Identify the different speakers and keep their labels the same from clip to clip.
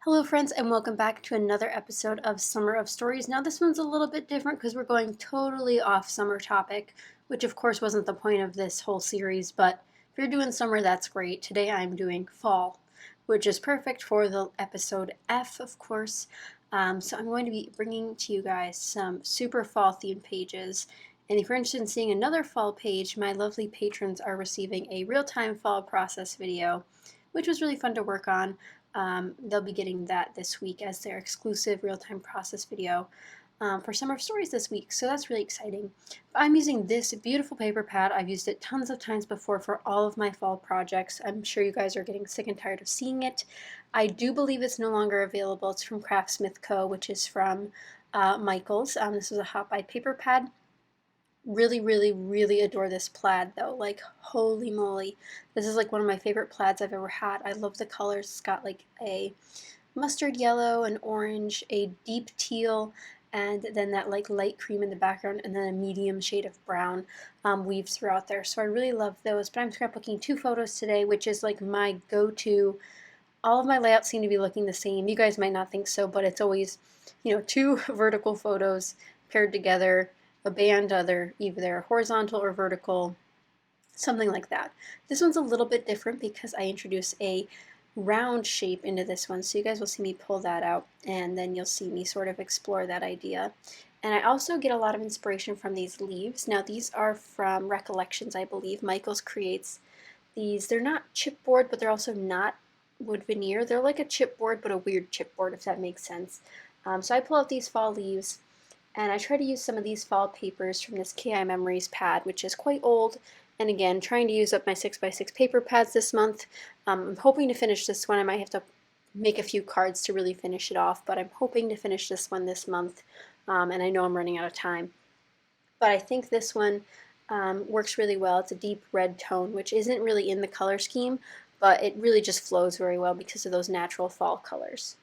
Speaker 1: Hello friends and welcome back to another episode of Summer of Stories. Now this one's a little bit different because we're going totally off summer topic, which of course wasn't the point of this whole series, but if you're doing summer, that's great. Today I'm doing fall, which is perfect for the episode F, of course. So I'm going to be bringing to you guys some super fall themed pages. And if you're interested in seeing another fall page, my lovely patrons are receiving a real-time fall process video, which was really fun to work on. They'll be getting that this week as their exclusive real-time process video for Summer of Stories this week, so that's really exciting. I'm using this beautiful paper pad. I've used it tons of times before for all of my fall projects. I'm sure you guys are getting sick and tired of seeing it. I do believe it's no longer available. It's from Craftsmith Co., which is from Michaels. This is a hot buy paper pad. Really, really, really adore this plaid though. Like, holy moly. This is like one of my favorite plaids I've ever had. I love the colors. It's got like a mustard yellow, an orange, a deep teal, and then that like light cream in the background, and then a medium shade of brown weaves throughout there. So I really love those. But I'm scrapbooking two photos today, which is like my go-to. All of my layouts seem to be looking the same. You guys might not think so, but it's always, two vertical photos paired together, a band either horizontal or vertical, something like that. This one's a little bit different because I introduce a round shape into this one, so you guys will see me pull that out, and then you'll see me sort of explore that idea. And I also get a lot of inspiration from these leaves. Now these are from Recollections, I believe. Michaels creates these. They're not chipboard, but they're also not wood veneer. They're like a chipboard, but a weird chipboard, if that makes sense. So I pull out these fall leaves, and I try to use some of these fall papers from this KI Memories pad, which is quite old. And again, trying to use up my 6x6 paper pads this month. I'm hoping to finish this one. I might have to make a few cards to really finish it off, but I'm hoping to finish this one this month. And I know I'm running out of time. But I think this one works really well. It's a deep red tone, which isn't really in the color scheme, but it really just flows very well because of those natural fall colors.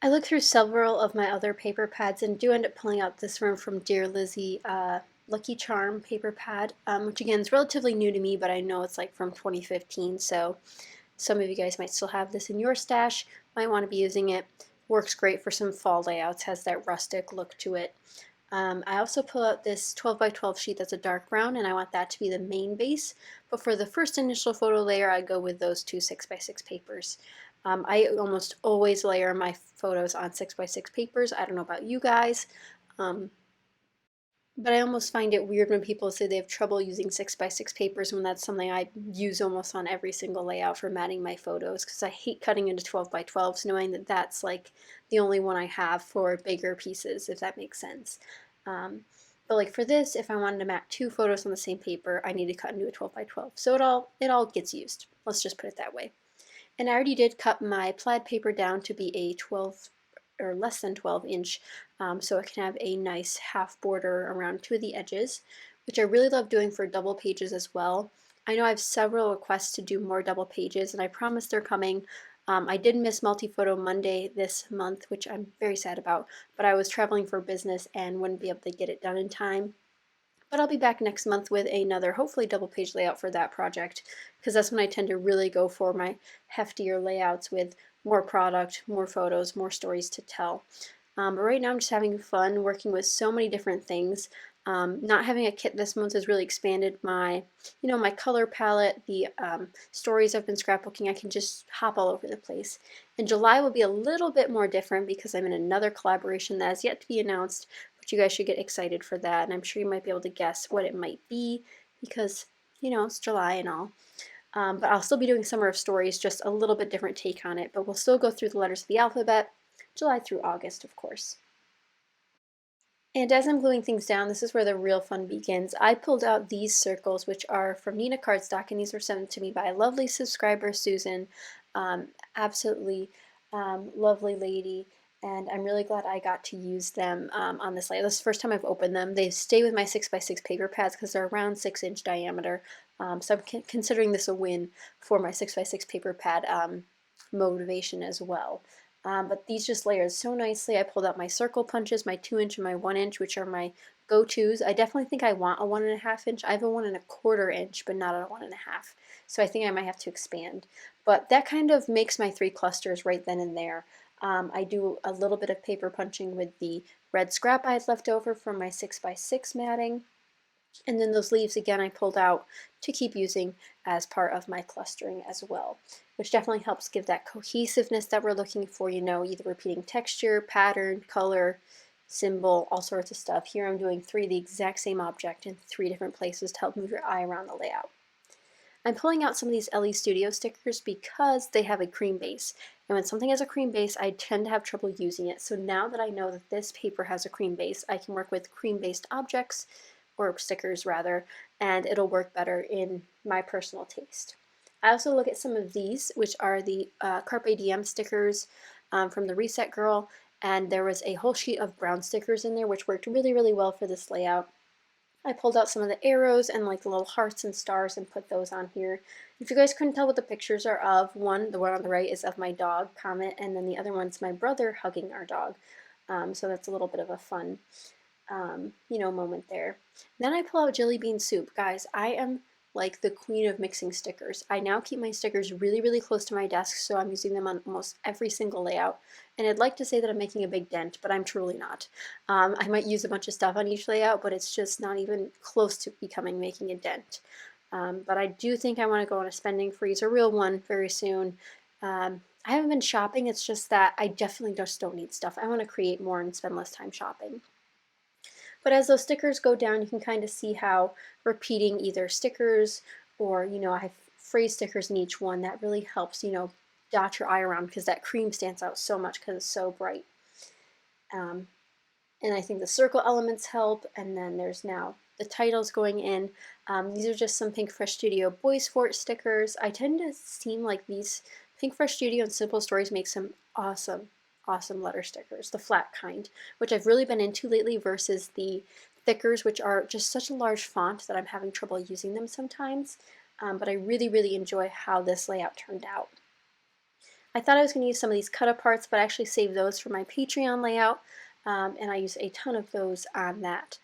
Speaker 1: I looked through several of my other paper pads and do end up pulling out this one from Dear Lizzie Lucky Charm paper pad, which again is relatively new to me, but I know it's like from 2015, so some of you guys might still have this in your stash, might want to be using it. Works great for some fall layouts, has that rustic look to it. I also pull out this 12 by 12 sheet that's a dark brown, and I want that to be the main base, but for the first initial photo layer I go with those two 6x6 papers. I almost always layer my photos on 6x6 papers. I don't know about you guys, but I almost find it weird when people say they have trouble using 6x6 papers when that's something I use almost on every single layout for matting my photos, because I hate cutting into 12 by 12s knowing that that's like the only one I have for bigger pieces, if that makes sense. But like for this, if I wanted to mat two photos on the same paper, I need to cut into a 12 by 12. So it all gets used. Let's just put it that way. And I already did cut my plaid paper down to be a 12 or less than 12 inch, so it can have a nice half border around two of the edges, which I really love doing for double pages as well. I know I have several requests to do more double pages, and I promise they're coming. I did miss Multi-Photo Monday this month, which I'm very sad about, but I was traveling for business and wouldn't be able to get it done in time. But I'll be back next month with another, hopefully double page layout for that project, because that's when I tend to really go for my heftier layouts with more product, more photos, more stories to tell. But right now I'm just having fun working with so many different things. Not having a kit this month has really expanded my, my color palette, the stories I've been scrapbooking. I can just hop all over the place. And July will be a little bit more different because I'm in another collaboration that has yet to be announced, but you guys should get excited for that, and I'm sure you might be able to guess what it might be because, it's July and all. But I'll still be doing Summer of Stories, just a little bit different take on it, but we'll still go through the letters of the alphabet, July through August, of course. And as I'm gluing things down, this is where the real fun begins. I pulled out these circles, which are from Nina Cardstock, and these were sent to me by a lovely subscriber, Susan. Absolutely lovely lady, and I'm really glad I got to use them on this layout. This is the first time I've opened them. They stay with my 6x6 paper pads because they're around 6-inch diameter, so I'm considering this a win for my 6x6 paper pad motivation as well. But these just layered so nicely. I pulled out my circle punches, my 2-inch and my 1-inch, which are my go-tos. I definitely think I want a 1.5 inch. I have a 1.25 inch, but not a 1.5. So I think I might have to expand. But that kind of makes my 3 clusters right then and there. I do a little bit of paper punching with the red scrap I had left over from my 6x6 matting. And then those leaves, again, I pulled out to keep using as part of my clustering as well, which definitely helps give that cohesiveness that we're looking for, either repeating texture, pattern, color, symbol, all sorts of stuff. Here I'm doing 3 of the exact same object in 3 different places to help move your eye around the layout. I'm pulling out some of these LE Studio stickers because they have a cream base. And when something has a cream base, I tend to have trouble using it. So now that I know that this paper has a cream base, I can work with cream-based objects, or stickers rather, and it'll work better in my personal taste. I also look at some of these, which are the Carpe Diem stickers from the Reset Girl, and there was a whole sheet of brown stickers in there, which worked really, really well for this layout. I pulled out some of the arrows and like the little hearts and stars and put those on here. If you guys couldn't tell what the pictures are of, the one on the right is of my dog, Comet, and then the other one's my brother hugging our dog. So that's a little bit of a fun, moment there. Then I pull out jelly bean soup. Guys, I am like the queen of mixing stickers. I now keep my stickers really, really close to my desk, so I'm using them on almost every single layout. And I'd like to say that I'm making a big dent, but I'm truly not. I might use a bunch of stuff on each layout, but it's just not even close to making a dent. But I do think I want to go on a spending freeze, a real one, very soon. I haven't been shopping, it's just that I definitely just don't need stuff. I want to create more and spend less time shopping. But as those stickers go down, you can kind of see how repeating either stickers or, I have phrase stickers in each one. That really helps, dot your eye around because that cream stands out so much because it's so bright. And I think the circle elements help. And then there's now the titles going in. These are just some Pink Fresh Studio Boys Fort stickers. I tend to seem like these Pink Fresh Studio and Simple Stories make some awesome letter stickers, the flat kind, which I've really been into lately versus the thickers, which are just such a large font that I'm having trouble using them sometimes. But I really, really enjoy how this layout turned out. I thought I was going to use some of these cut aparts, but I actually saved those for my Patreon layout, and I use a ton of those on that.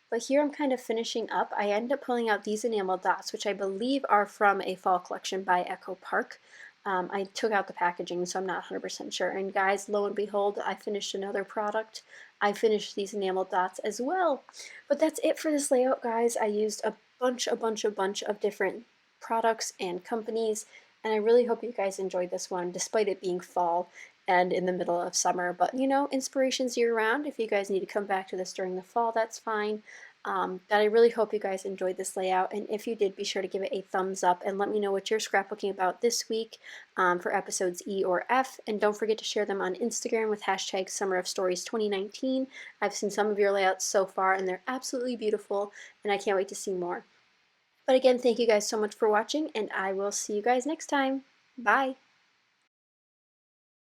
Speaker 1: But here I'm kind of finishing up. I end up pulling out these enamel dots, which I believe are from a fall collection by Echo Park. I took out the packaging, so I'm not 100% sure. And guys, lo and behold, I finished another product. I finished these enamel dots as well. But that's it for this layout, guys. I used a bunch of different products and companies, and I really hope you guys enjoyed this one, despite it being fall and in the middle of summer. But, inspiration's year-round. If you guys need to come back to this during the fall, that's fine. But I really hope you guys enjoyed this layout, and if you did, be sure to give it a thumbs up and let me know what you're scrapbooking about this week for episodes E or F, and don't forget to share them on Instagram with hashtag Summer of Stories 2019. I've seen some of your layouts so far, and they're absolutely beautiful, and I can't wait to see more. But again, thank you guys so much for watching, and I will see you guys next time. Bye!